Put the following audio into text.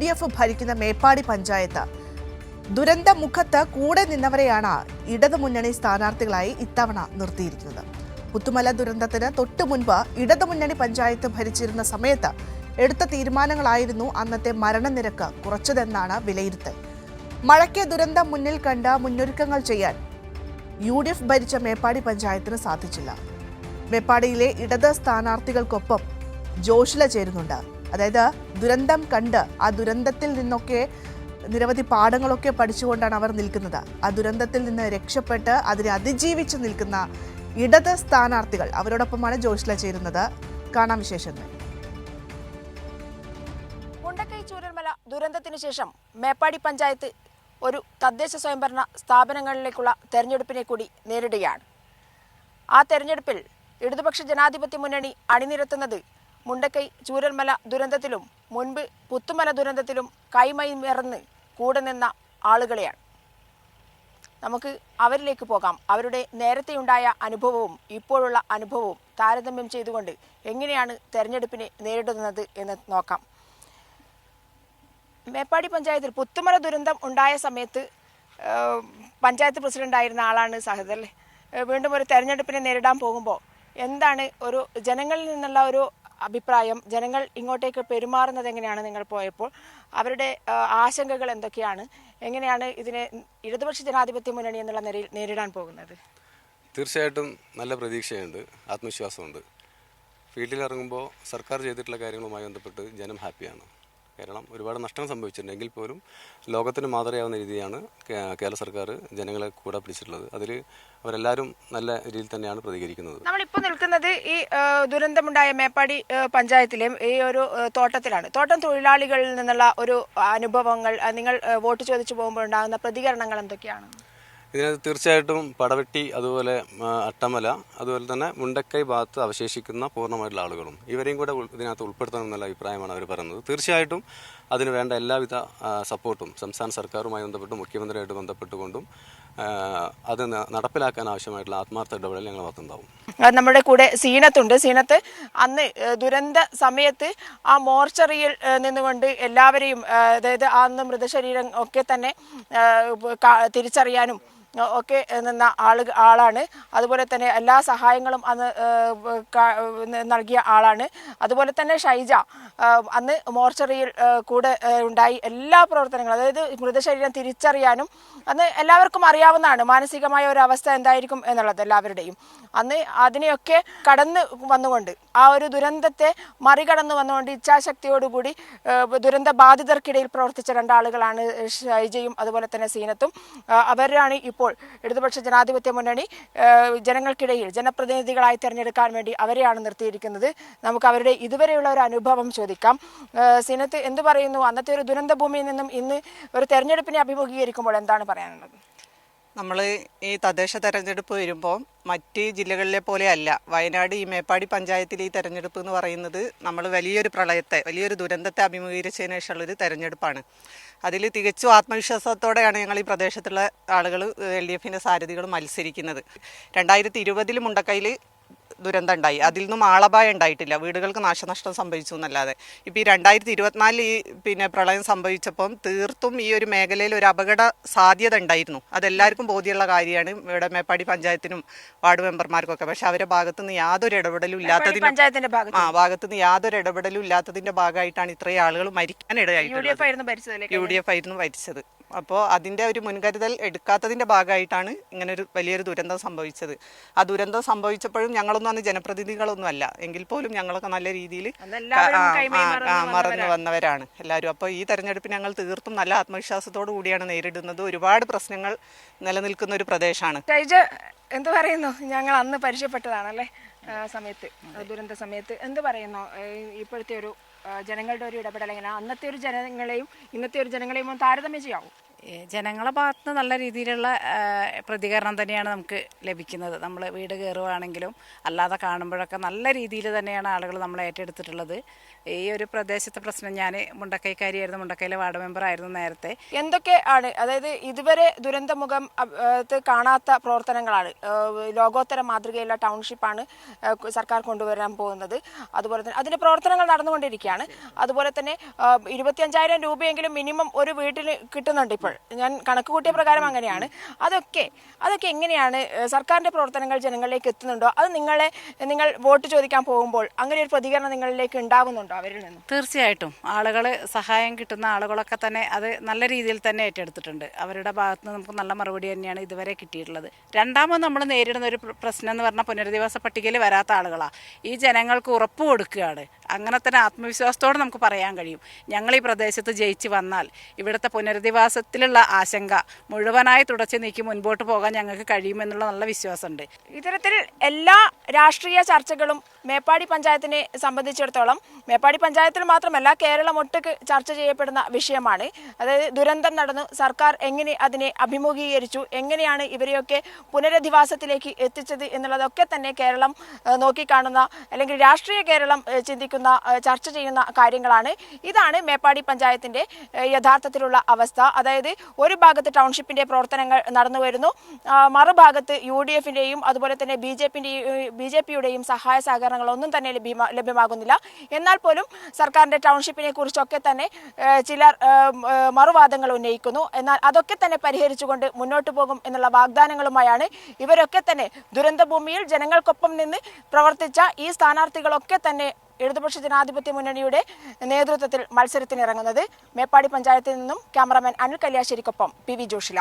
UDF ഭരിക്കുന്ന മേപ്പാടി പഞ്ചായത്ത്. ദുരന്തമുഖത്ത് കൂടെ നിന്നവരെയാണ് ഇടതുമുന്നണി സ്ഥാനാർത്ഥികളായി ഇത്തവണ നിർത്തിയിരിക്കുന്നത്. പുത്തുമല ദുരന്തത്തിന് തൊട്ടു മുൻപ് ഇടതുമുന്നണി പഞ്ചായത്ത് ഭരിച്ചിരുന്ന സമയത്ത് എടുത്ത തീരുമാനങ്ങളായിരുന്നു അന്നത്തെ മരണനിരക്ക് കുറച്ചതെന്നാണ് വിലയിരുത്തൽ. മഴയ്ക്ക് ദുരന്തം മുന്നിൽ കണ്ട് മുന്നൊരുക്കങ്ങൾ ചെയ്യാൻ UDF ഭരിച്ച മേപ്പാടി പഞ്ചായത്തിന് സാധിച്ചില്ല. മേപ്പാടിയിലെ ഇടത് സ്ഥാനാർത്ഥികൾക്കൊപ്പം ജോഷില ചേരുന്നുണ്ട്. അതായത് ദുരന്തം കണ്ട് ആ ദുരന്തത്തിൽ നിന്നൊക്കെ നിരവധി പാഠങ്ങളൊക്കെ പഠിച്ചുകൊണ്ടാണ് അവർ നിൽക്കുന്നത്. ആ ദുരന്തത്തിൽ നിന്ന് രക്ഷപ്പെട്ട് അതിനെ അതിജീവിച്ച് നിൽക്കുന്ന ഇടത് സ്ഥാനാർത്ഥികൾ, അവരോടൊപ്പമാണ് ജോഷില ചേരുന്നത്. കാണാം വിശേഷങ്ങൾ. മുണ്ടക്കൈ ചൂരൽമല ദുരന്തത്തിന് ശേഷം മേപ്പാടി പഞ്ചായത്ത് ഒരു തദ്ദേശ സ്വയംഭരണ സ്ഥാപനങ്ങളിലേക്കുള്ള തെരഞ്ഞെടുപ്പിനെ കൂടി നേരിടുകയാണ്. ആ തെരഞ്ഞെടുപ്പിൽ ഇടതുപക്ഷ ജനാധിപത്യ മുന്നണി അണിനിരത്തുന്നത് മുണ്ടക്കൈ ചൂരൽമല ദുരന്തത്തിലും മുൻപ് പുത്തുമല ദുരന്തത്തിലും കൈമൈമറന്ന് കൂടെ നിന്ന ആളുകളെയാണ്. നമുക്ക് അവരിലേക്ക് പോകാം. അവരുടെ നേരത്തെയുണ്ടായ അനുഭവവും ഇപ്പോഴുള്ള അനുഭവവും താരതമ്യം ചെയ്തുകൊണ്ട് എങ്ങനെയാണ് തെരഞ്ഞെടുപ്പിനെ നേരിടുന്നത് എന്ന് നോക്കാം. മേപ്പാടി പഞ്ചായത്തിൽ പുത്തുമല ദുരന്തം ഉണ്ടായ സമയത്ത് പഞ്ചായത്ത് പ്രസിഡന്റായിരുന്ന ആളാണ് സാഹിദ് അല്ലേ. വീണ്ടും ഒരു തെരഞ്ഞെടുപ്പിനെ നേരിടാൻ പോകുമ്പോൾ എന്താണ് ഒരു ജനങ്ങളിൽ നിന്നുള്ള ഒരു അഭിപ്രായം, ജനങ്ങൾ ഇങ്ങോട്ടേക്ക് പെരുമാറുന്നത് എങ്ങനെയാണ്? നിങ്ങൾ പോയപ്പോൾ അവരുടെ ആശങ്കകൾ എന്തൊക്കെയാണ്? എങ്ങനെയാണ് ഇതിനെ ഇടതുപക്ഷ ജനാധിപത്യ മുന്നണി എന്നുള്ള നിലയിൽ നേരിടാൻ പോകുന്നത്? തീർച്ചയായിട്ടും നല്ല പ്രതീക്ഷയുണ്ട്, ആത്മവിശ്വാസമുണ്ട്. ഫീൽഡിലിറങ്ങുമ്പോൾ സർക്കാർ ചെയ്തിട്ടുള്ള കാര്യങ്ങളുമായി ബന്ധപ്പെട്ട് ജനം ഹാപ്പിയാണ്. കാരണം ഒരുപാട് നഷ്ടം സംഭവിച്ചിട്ടുണ്ടെങ്കിൽ പോലും ലോകത്തിന് മാതൃകയാവുന്ന രീതിയാണ് കേരള സർക്കാർ ജനങ്ങളെ കൂടെ പിടിച്ചിട്ടുള്ളത്. അതിൽ അവരെല്ലാവരും നല്ല രീതിയിൽ തന്നെയാണ് പ്രതികരിക്കുന്നത്. നമ്മളിപ്പോൾ നിൽക്കുന്നത് ഈ ദുരന്തമുണ്ടായ മേപ്പാടി പഞ്ചായത്തിലെ ഈ ഒരു തോട്ടത്തിലാണ്. തോട്ടം തൊഴിലാളികളിൽ നിന്നുള്ള ഒരു അനുഭവങ്ങൾ, നിങ്ങൾ വോട്ട് ചോദിച്ചു പോകുമ്പോൾ ഉണ്ടാകുന്ന പ്രതികരണങ്ങൾ എന്തൊക്കെയാണ്? ഇതിനകത്ത് തീർച്ചയായിട്ടും പടവെട്ടി, അതുപോലെ അട്ടമല, അതുപോലെ തന്നെ മുണ്ടക്കൈ ഭാഗത്ത് അവശേഷിക്കുന്ന പൂർണ്ണമായിട്ടുള്ള ആളുകളും ഇവരെയും കൂടെ ഇതിനകത്ത് ഉൾപ്പെടുത്തണമെന്നുള്ള അഭിപ്രായമാണ് അവർ പറയുന്നത്. തീർച്ചയായിട്ടും അതിന് വേണ്ട എല്ലാവിധ സപ്പോർട്ടും സംസ്ഥാന സർക്കാരുമായി ബന്ധപ്പെട്ടും മുഖ്യമന്ത്രിയായിട്ട് ബന്ധപ്പെട്ടുകൊണ്ടും അത് നടപ്പിലാക്കാൻ ആവശ്യമായിട്ടുള്ള ആത്മാർത്ഥ ഇടപെടൽ ഞങ്ങൾ ഭാഗത്തുണ്ടാവും. നമ്മുടെ കൂടെ സീനത്തുണ്ട്. സീനത്ത്, അന്ന് ദുരന്ത സമയത്ത് ആ മോർച്ചറിയിൽ നിന്നുകൊണ്ട് എല്ലാവരെയും, അതായത് അന്ന് മൃതശരീരം ഒക്കെ തന്നെ തിരിച്ചറിയാനും ഒക്കെ നിന്ന ആളാണ്. അതുപോലെ തന്നെ എല്ലാ സഹായങ്ങളും അന്ന് നൽകിയ ആളാണ്. അതുപോലെ തന്നെ ഷൈജ അന്ന് മോർച്ചറിയിൽ കൂടെ ഉണ്ടായി എല്ലാ പ്രവർത്തനങ്ങളും, അതായത് മൃതശരീരം തിരിച്ചറിയാനും അന്ന് എല്ലാവർക്കും അറിയാവുന്നതാണ് മാനസികമായ ഒരു അവസ്ഥ എന്തായിരിക്കും എന്നുള്ളത് എല്ലാവരുടെയും. അന്ന് അതിനെയൊക്കെ കടന്ന് വന്നുകൊണ്ട് ആ ഒരു ദുരന്തത്തെ മറികടന്ന് വന്നുകൊണ്ട് ഇച്ഛാശക്തിയോടുകൂടി ദുരന്ത ബാധിതർക്കിടയിൽ പ്രവർത്തിച്ച രണ്ടാളുകളാണ് ഷൈജയും അതുപോലെ തന്നെ സീനത്തും. അവരാണ് ഇപ്പോൾ ഇടതുപക്ഷ ജനാധിപത്യ മുന്നണി ജനങ്ങൾക്കിടയിൽ ജനപ്രതിനിധികളായി തിരഞ്ഞെടുക്കാൻ വേണ്ടി അവരെയാണ് നിർത്തിയിരിക്കുന്നത്. നമുക്ക് അവരുടെ ഇതുവരെയുള്ള ഒരു അനുഭവം ചോദിക്കാം. സീനത്ത്, എന്ത് പറയുന്നു? അന്നത്തെ ഒരു ദുരന്ത ഭൂമിയിൽ നിന്നും ഇന്ന് ഒരു തെരഞ്ഞെടുപ്പിനെ അഭിമുഖീകരിക്കുമ്പോൾ എന്താണ് പറയാനുള്ളത്? നമ്മൾ ഈ തദ്ദേശ തെരഞ്ഞെടുപ്പ് വരുമ്പോൾ മറ്റ് ജില്ലകളിലെ പോലെ അല്ല. വയനാട് ഈ മേപ്പാടി പഞ്ചായത്തിലെ ഈ തെരഞ്ഞെടുപ്പ് എന്ന് പറയുന്നത് നമ്മൾ വലിയൊരു പ്രളയത്തെ, വലിയൊരു ദുരന്തത്തെ അഭിമുഖീകരിച്ചതിന് ശേഷമുള്ളൊരു തെരഞ്ഞെടുപ്പാണ്. അതിൽ തികച്ചും ആത്മവിശ്വാസത്തോടെയാണ് ഞങ്ങൾ ഈ പ്രദേശത്തുള്ള ആളുകൾ LDFിൻ്റെ സാരഥികൾ മത്സരിക്കുന്നത്. 2020 മുണ്ടക്കൈയിൽ ദുരന്തം ഉണ്ടായി. അതിൽ നിന്നും ആളപായം ഉണ്ടായിട്ടില്ല, വീടുകൾക്ക് നാശനഷ്ടം സംഭവിച്ചു എന്നല്ലാതെ. ഇപ്പോൾ ഈ 2024 ഈ പ്രളയം സംഭവിച്ചപ്പം തീർത്തും ഈ ഒരു മേഖലയിൽ ഒരു അപകട സാധ്യത ഉണ്ടായിരുന്നു. അതെല്ലാവർക്കും ബോധ്യമുള്ള കാര്യമാണ്, ഇവിടെ മേപ്പാടി പഞ്ചായത്തിനും വാർഡ് മെമ്പർമാർക്കൊക്കെ. പക്ഷെ അവരുടെ ഭാഗത്തുനിന്ന് യാതൊരു ഇടപെടലും ഇല്ലാത്തതിന്റെ ഭാഗമായിട്ടാണ് ഇത്രയും ആളുകൾ മരിക്കാൻ ഇടയായിട്ടുള്ളത്. UDF ആയിരുന്നു ഭരിച്ചത്. അപ്പോൾ അതിൻ്റെ ഒരു മുൻകരുതൽ എടുക്കാത്തതിൻ്റെ ഭാഗമായിട്ടാണ് ഇങ്ങനൊരു വലിയൊരു ദുരന്തം സംഭവിച്ചത്. ആ ദുരന്തം സംഭവിച്ചപ്പോഴും ഞങ്ങളൊന്നും അന്ന് ജനപ്രതിനിധികളൊന്നും അല്ല, എങ്കിൽ പോലും ഞങ്ങളൊക്കെ നല്ല രീതിയിൽ മറന്നു വന്നവരാണ് എല്ലാവരും. അപ്പോൾ ഈ തെരഞ്ഞെടുപ്പ് ഞങ്ങൾ തീർത്തും നല്ല ആത്മവിശ്വാസത്തോടു കൂടിയാണ് നേരിടുന്നത്. ഒരുപാട് പ്രശ്നങ്ങൾ നിലനിൽക്കുന്ന ഒരു പ്രദേശമാണ്. എന്ത് പറയുന്നു? ഞങ്ങൾ അന്ന് പരിചയപ്പെട്ടതാണല്ലേ സമയത്ത്, ദുരന്ത സമയത്ത്. എന്ത് പറയുന്നു ഇപ്പോഴത്തെ ഒരു ജനങ്ങളുടെ ഒരു ഇടപെടൽ? എങ്ങനെ അന്നത്തെ ഒരു ജനങ്ങളെയും ഇന്നത്തെ ഒരു ജനങ്ങളെയും താരതമ്യം ചെയ്യാവും? ജനങ്ങളെ ഭാഗത്ത് നിന്ന് നല്ല രീതിയിലുള്ള പ്രതികരണം തന്നെയാണ് നമുക്ക് ലഭിക്കുന്നത്. നമ്മൾ വീട് കയറുകയാണെങ്കിലും അല്ലാതെ കാണുമ്പോഴൊക്കെ നല്ല രീതിയിൽ തന്നെയാണ് ആളുകൾ നമ്മളെ ഏറ്റെടുത്തിട്ടുള്ളത്. ഈ ഒരു പ്രദേശത്തെ പ്രശ്നം, ഞാൻ മുണ്ടക്കൈക്കാരിയായിരുന്നു, മുണ്ടക്കൈയിലെ വാർഡ് മെമ്പറായിരുന്നു നേരത്തെ. എന്തൊക്കെ ആണ്, അതായത് ഇതുവരെ ദുരന്തമുഖം കാണാത്ത പ്രവർത്തനങ്ങളാണ്, ലോകോത്തര മാതൃകയുള്ള ടൗൺഷിപ്പാണ് സർക്കാർ കൊണ്ടുവരാൻ പോകുന്നത്. അതുപോലെ തന്നെ അതിൻ്റെ പ്രവർത്തനങ്ങൾ നടന്നുകൊണ്ടിരിക്കുകയാണ്. അതുപോലെ തന്നെ 25,000 രൂപയെങ്കിലും മിനിമം ഒരു വീട്ടിൽ കിട്ടുന്നുണ്ട്. ഇപ്പോൾ ഞാൻ കണക്ക് കൂട്ടിയ പ്രകാരം അങ്ങനെയാണ്. അതൊക്കെ എങ്ങനെയാണ് സർക്കാരിൻ്റെ പ്രവർത്തനങ്ങൾ ജനങ്ങളിലേക്ക് എത്തുന്നുണ്ടോ? അത് നിങ്ങൾ വോട്ട് ചോദിക്കാൻ പോകുമ്പോൾ അങ്ങനെ ഒരു പ്രതികരണം നിങ്ങളിലേക്ക് ഉണ്ടാകുന്നുണ്ടോ അവരിൽ നിന്ന്? തീർച്ചയായിട്ടും ആളുകൾ, സഹായം കിട്ടുന്ന ആളുകളൊക്കെ തന്നെ അത് നല്ല രീതിയിൽ തന്നെ ഏറ്റെടുത്തിട്ടുണ്ട്. അവരുടെ ഭാഗത്ത് നിന്ന് നമുക്ക് നല്ല മറുപടി തന്നെയാണ് ഇതുവരെ കിട്ടിയിട്ടുള്ളത്. രണ്ടാമത് നമ്മൾ നേരിടുന്ന ഒരു പ്രശ്നം എന്ന് പറഞ്ഞാൽ പുനരധിവാസ പട്ടികയിൽ വരാത്ത ആളുകളാണ്. ഈ ജനങ്ങൾക്ക് ഉറപ്പ് കൊടുക്കുകയാണ്. അങ്ങനെ തന്നെ ആത്മവിശ്വാസത്തോടെ നമുക്ക് പറയാൻ കഴിയും, ഞങ്ങൾ ഈ പ്രദേശത്ത് ജയിച്ച് വന്നാൽ ഇവിടുത്തെ പുനരധിവാസത്തിലുള്ള ആശങ്ക മുഴുവനായി തുടച്ചു നീക്കി മുൻപോട്ട് പോകാൻ ഞങ്ങൾക്ക് കഴിയുമെന്നുള്ള നല്ല വിശ്വാസമുണ്ട്. ഇത്തരത്തിൽ എല്ലാ രാഷ്ട്രീയ ചർച്ചകളും മേപ്പാടി പഞ്ചായത്തിനെ സംബന്ധിച്ചിടത്തോളം, മേപ്പാടി പഞ്ചായത്തിൽ മാത്രമല്ല കേരളം ഒട്ടുക്ക് ചർച്ച ചെയ്യപ്പെടുന്ന വിഷയമാണ്. അതായത് ദുരന്തം നടന്നു, സർക്കാർ എങ്ങനെ അതിനെ അഭിമുഖീകരിച്ചു, എങ്ങനെയാണ് ഇവരെയൊക്കെ പുനരധിവാസത്തിലേക്ക് എത്തിച്ചത് എന്നുള്ളതൊക്കെ തന്നെ കേരളം നോക്കിക്കാണുന്ന, അല്ലെങ്കിൽ രാഷ്ട്രീയ കേരളം ചിന്തിക്കുന്ന, ചർച്ച ചെയ്യുന്ന കാര്യങ്ങളാണ്. ഇതാണ് മേപ്പാടി പഞ്ചായത്തിൻ്റെ യഥാർത്ഥത്തിലുള്ള അവസ്ഥ. അതായത് ഒരു ഭാഗത്ത് ടൗൺഷിപ്പിൻ്റെ പ്രവർത്തനങ്ങൾ നടന്നു വരുന്നു, മറുഭാഗത്ത് UDFിൻ്റെയും അതുപോലെ തന്നെ BJPയുടെയും സഹായ സഹകരണങ്ങളൊന്നും തന്നെ ലഭ്യമാകുന്നില്ല. എന്നാൽ പോലും സർക്കാരിൻ്റെ ടൗൺഷിപ്പിനെ കുറിച്ചൊക്കെ തന്നെ ചിലർ മറുവാദങ്ങൾ ഉന്നയിക്കുന്നു. എന്നാൽ അതൊക്കെ തന്നെ പരിഹരിച്ചുകൊണ്ട് മുന്നോട്ട് പോകും എന്നുള്ള വാഗ്ദാനങ്ങളുമായാണ് ഇവരൊക്കെ തന്നെ ദുരന്തഭൂമിയിൽ ജനങ്ങൾക്കൊപ്പം നിന്ന് പ്രവർത്തിച്ച ഈ സ്ഥാനാർത്ഥികളൊക്കെ തന്നെ ഇടതുപക്ഷ ജനാധിപത്യ മുന്നണിയുടെ നേതൃത്വത്തിൽ മത്സരത്തിനിറങ്ങുന്നത്. മേപ്പാടി പഞ്ചായത്തിൽ നിന്നും ക്യാമറാമാൻ അനിൽ കല്യാശ്ശേരിക്കൊപ്പം PV ജോഷില.